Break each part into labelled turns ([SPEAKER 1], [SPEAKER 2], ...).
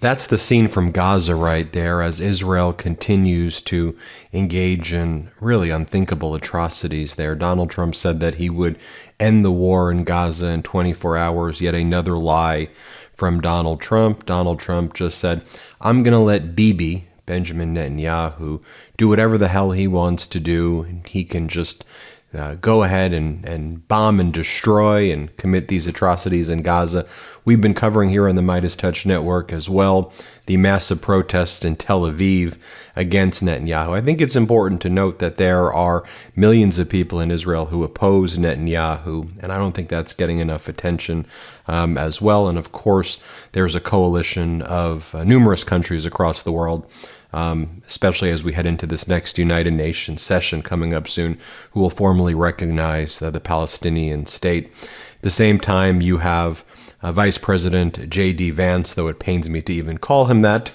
[SPEAKER 1] That's the scene from Gaza right there as Israel continues to engage in really unthinkable atrocities there. Donald Trump said that he would end the war in Gaza in 24 hours. Yet another lie from Donald Trump. Donald Trump just said, I'm going to let Bibi, Benjamin Netanyahu, do whatever the hell he wants to do. He can just go ahead and bomb and destroy and commit these atrocities in Gaza. We've been covering here on the MeidasTouch network as well the massive protests in Tel Aviv against Netanyahu. I think it's important to note that there are millions of people in Israel who oppose Netanyahu, and I don't think that's getting enough attention as well. And of course, there's a coalition of numerous countries across the world, especially as we head into this next United Nations session coming up soon, who will formally recognize the Palestinian state. At the same time, you have Vice President J.D. Vance, though it pains me to even call him that,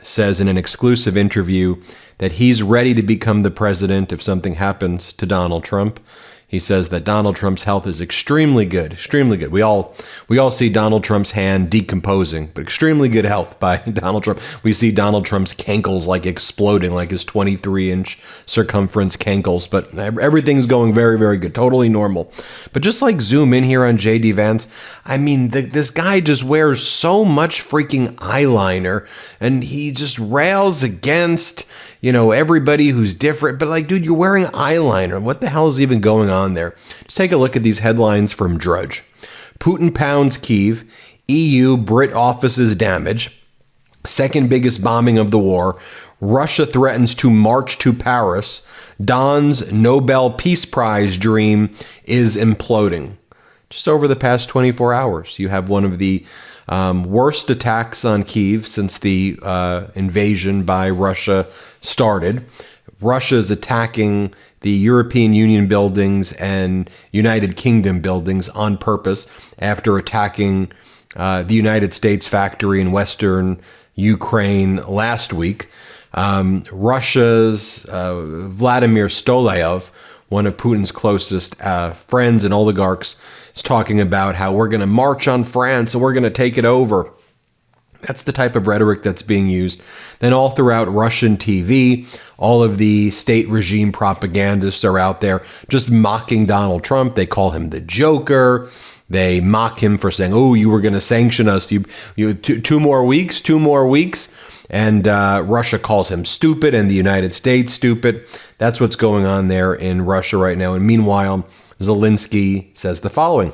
[SPEAKER 1] says in an exclusive interview that he's ready to become the president if something happens to Donald Trump. He says that Donald Trump's health is extremely good, extremely good. We all see Donald Trump's hand decomposing, but extremely good health by Donald Trump. We see Donald Trump's cankles like exploding, like his 23-inch circumference cankles, but everything's going very, very good, totally normal. But just like zoom in here on J.D. Vance, I mean, this guy just wears so much freaking eyeliner, and he just rails against, everybody who's different. But like, dude, you're wearing eyeliner. What the hell is even going on there? Just take a look at these headlines from Drudge. Putin pounds Kyiv, EU Brit offices damage, second biggest bombing of the war, Russia threatens to march to Paris, Don's Nobel Peace Prize dream is imploding. Just over the past 24 hours, you have one of the worst attacks on Kyiv since the invasion by Russia started. Russia is attacking the European Union buildings and United Kingdom buildings on purpose after attacking the United States factory in Western Ukraine last week. Russia's Vladimir Stolayev, one of Putin's closest friends and oligarchs, is talking about how we're going to march on France and we're going to take it over. That's the type of rhetoric that's being used. Then all throughout Russian TV, all of the state regime propagandists are out there just mocking Donald Trump. They call him the Joker. They mock him for saying, oh, you were going to sanction us. You two more weeks. And Russia calls him stupid and the United States stupid. That's what's going on there in Russia right now. And meanwhile, Zelensky says the following.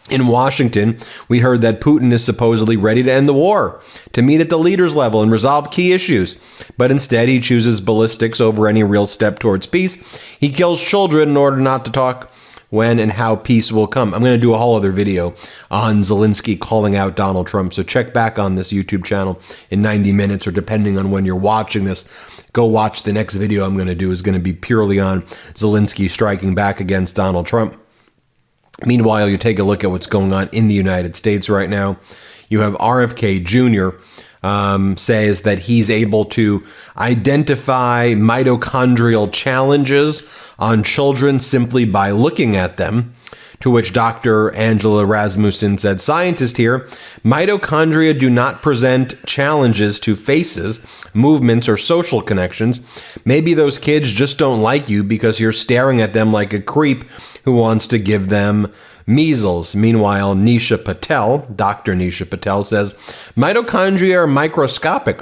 [SPEAKER 1] In Washington, we heard that Putin is supposedly ready to end the war, to meet at the leaders' level and resolve key issues. But instead, he chooses ballistics over any real step towards peace. He kills children in order not to talk when and how peace will come. I'm going to do a whole other video on Zelensky calling out Donald Trump. So check back on this YouTube channel in 90 minutes, or depending on when you're watching this, go watch the next video I'm going to do is going to be purely on Zelensky striking back against Donald Trump. Meanwhile, you take a look at what's going on in the United States right now. You have RFK Jr. Says that he's able to identify mitochondrial challenges on children simply by looking at them, to which Dr. Angela Rasmussen said, scientist here, mitochondria do not present challenges to faces, movements, or social connections. Maybe those kids just don't like you because you're staring at them like a creep who wants to give them measles. Meanwhile, Nisha Patel, Dr. Nisha Patel, says mitochondria are microscopic.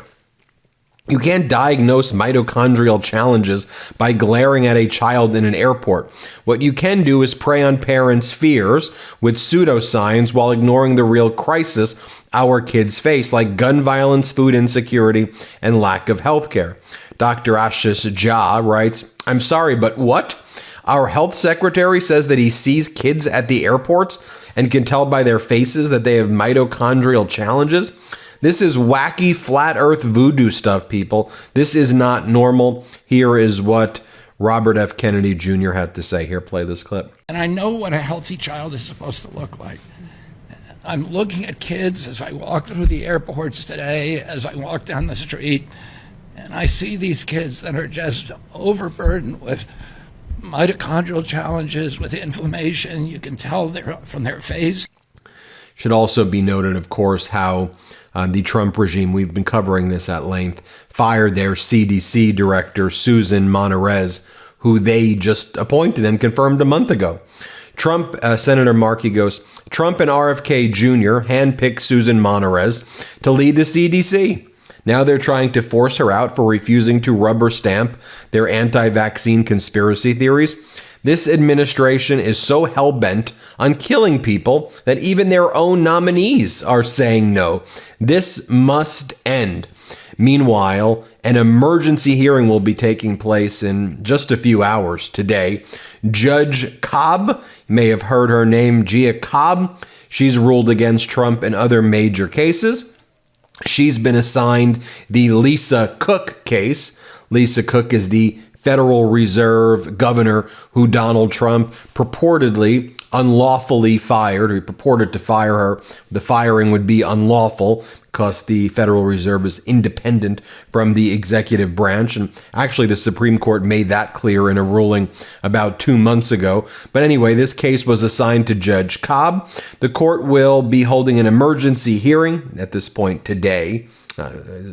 [SPEAKER 1] You can't diagnose mitochondrial challenges by glaring at a child in an airport. What you can do is prey on parents' fears with pseudoscience while ignoring the real crisis our kids face, like gun violence, food insecurity, and lack of health care. Dr. Ashish Jha writes, I'm sorry, but what? Our health secretary says that he sees kids at the airports and can tell by their faces that they have mitochondrial challenges. This is wacky flat earth voodoo stuff, people. This is not normal. Here is what Robert F. Kennedy Jr. had to say. Here, play this clip.
[SPEAKER 2] And I know what a healthy child is supposed to look like. I'm looking at kids as I walk through the airports today, as I walk down the street, and I see these kids that are just overburdened with mitochondrial challenges, with inflammation. You can tell they're from their face.
[SPEAKER 1] Should also be noted, of course, how the Trump regime, we've been covering this at length, fired their CDC director, Susan Monterez, who they just appointed and confirmed a month ago. Trump, Senator Markey goes, Trump and RFK Jr. handpicked Susan Monterez to lead the CDC. Now they're trying to force her out for refusing to rubber stamp their anti-vaccine conspiracy theories. This administration is so hell-bent on killing people that even their own nominees are saying no. This must end. Meanwhile, an emergency hearing will be taking place in just a few hours today. Judge Cobb, you may have heard her name, Gia Cobb. She's ruled against Trump in other major cases. She's been assigned the Lisa Cook case. Lisa Cook is the Federal Reserve governor who Donald Trump purportedly unlawfully fired. He purported to fire her. The firing would be unlawful because the Federal Reserve is independent from the executive branch. And actually, the Supreme Court made that clear in a ruling about 2 months ago. But anyway, this case was assigned to Judge Cobb. The court will be holding an emergency hearing at this point today.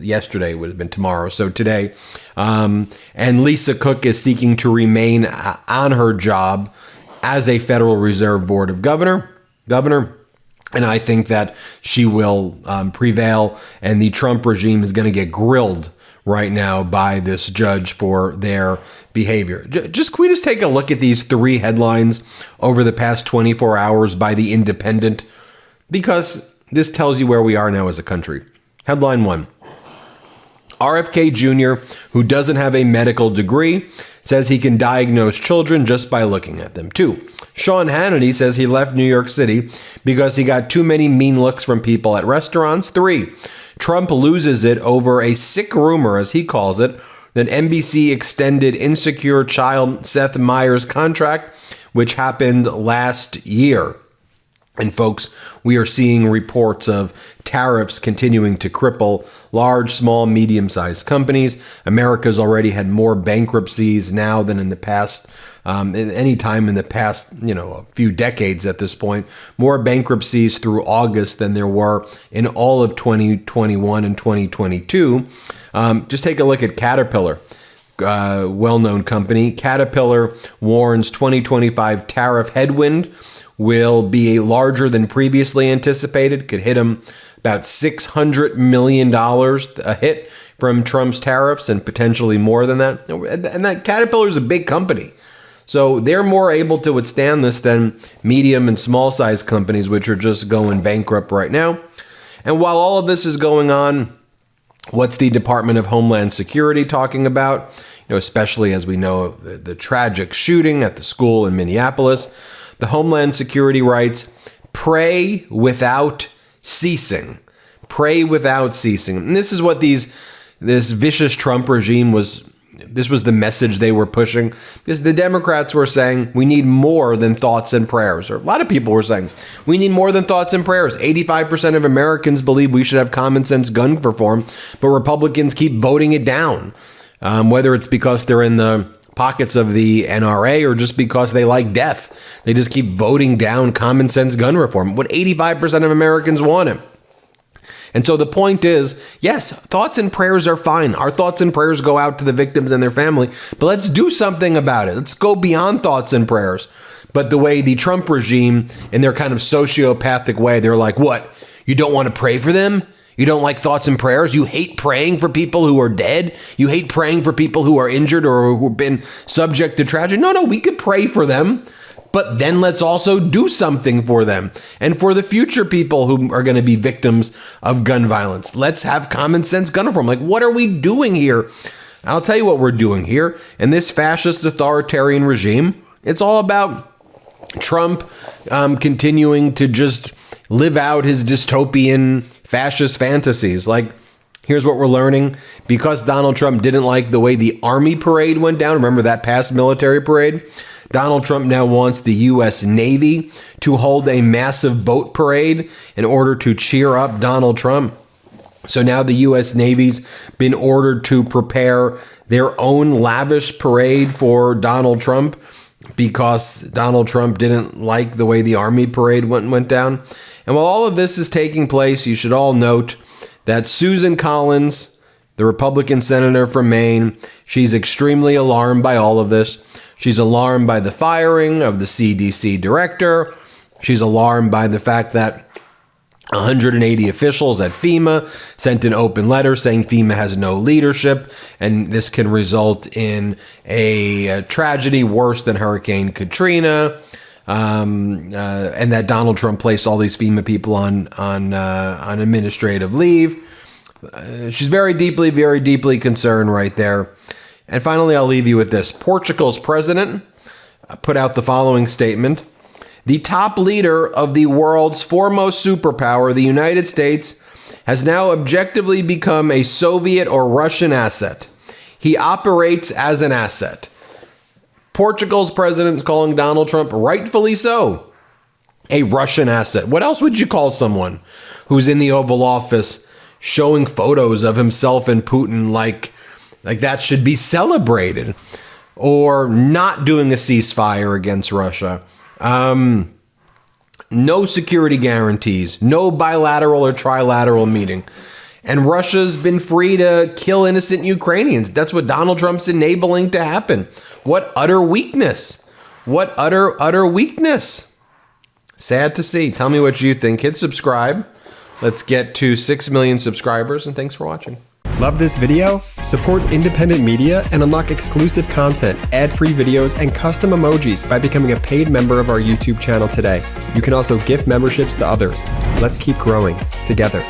[SPEAKER 1] Yesterday would have been tomorrow, so today. And Lisa Cook is seeking to remain on her job as a Federal Reserve Board of Governor. And I think that she will prevail, and the Trump regime is going to get grilled right now by this judge for their behavior. Just can we just take a look at these three headlines over the past 24 hours by The Independent? Because this tells you where we are now as a country. Headline 1. RFK Jr., who doesn't have a medical degree, says he can diagnose children just by looking at them. 2. Sean Hannity says he left New York City because he got too many mean looks from people at restaurants. 3. Trump loses it over a sick rumor, as he calls it, that NBC extended insecure child Seth Meyers' contract, which happened last year. And folks, we are seeing reports of tariffs continuing to cripple large, small, medium-sized companies. America's already had more bankruptcies now than in the past, any time in the past, a few decades at this point. More bankruptcies through August than there were in all of 2021 and 2022. Just take a look at Caterpillar. Well-known company. Caterpillar warns 2025 tariff headwind will be larger than previously anticipated. Could hit them about $600 million a hit from Trump's tariffs, and potentially more than that. And that Caterpillar is a big company, so they're more able to withstand this than medium and small size companies, which are just going bankrupt right now. And while all of this is going on, what's the Department of Homeland Security talking about? Especially as we know the tragic shooting at the school in Minneapolis. The Homeland Security writes, pray without ceasing. Pray without ceasing. And this is what this vicious Trump regime this was the message they were pushing, because the Democrats were saying we need more than thoughts and prayers. Or a lot of people were saying we need more than thoughts and prayers. 85% of Americans believe we should have common sense gun reform, but Republicans keep voting it down, whether it's because they're in the pockets of the NRA or just because they like death. They just keep voting down common sense gun reform, what 85% of Americans want it. And so the point is, yes, thoughts and prayers are fine. Our thoughts and prayers go out to the victims and their family, but let's do something about it. Let's go beyond thoughts and prayers. But the way the Trump regime, in their kind of sociopathic way, they're like, what? You don't want to pray for them? You don't like thoughts and prayers? You hate praying for people who are dead? You hate praying for people who are injured or who have been subject to tragedy? No, we could pray for them, but then let's also do something for them and for the future people who are going to be victims of gun violence. Let's have common sense gun reform. Like, what are we doing here? I'll tell you what we're doing here. In this fascist authoritarian regime, it's all about Trump continuing to just live out his dystopian fascist fantasies. Like, here's what we're learning. Because Donald Trump didn't like the way the Army parade went down, remember that past military parade? Donald Trump now wants the U.S. Navy to hold a massive boat parade in order to cheer up Donald Trump. So now the U.S. Navy's been ordered to prepare their own lavish parade for Donald Trump because Donald Trump didn't like the way the Army parade went down. And while all of this is taking place, you should all note that Susan Collins, the Republican senator from Maine, she's extremely alarmed by all of this. She's alarmed by the firing of the CDC director. She's alarmed by the fact that 180 officials at FEMA sent an open letter saying FEMA has no leadership, and this can result in a tragedy worse than Hurricane Katrina, and that Donald Trump placed all these FEMA people on administrative leave. She's very deeply concerned right there. And finally, I'll leave you with this. Portugal's president put out the following statement. The top leader of the world's foremost superpower, the United States, has now objectively become a Soviet or Russian asset. He operates as an asset. Portugal's president is calling Donald Trump, rightfully so, a Russian asset. What else would you call someone who's in the Oval Office showing photos of himself and Putin like that should be celebrated, or not doing a ceasefire against Russia? No security guarantees, no bilateral or trilateral meeting. And Russia's been free to kill innocent Ukrainians. That's what Donald Trump's enabling to happen. What utter weakness. What utter weakness. Sad to see. Tell me what you think. Hit subscribe. Let's get to 6 million subscribers, and thanks for watching.
[SPEAKER 3] Love this video? Support independent media and unlock exclusive content, ad-free videos, and custom emojis by becoming a paid member of our YouTube channel today. You can also gift memberships to others. Let's keep growing together.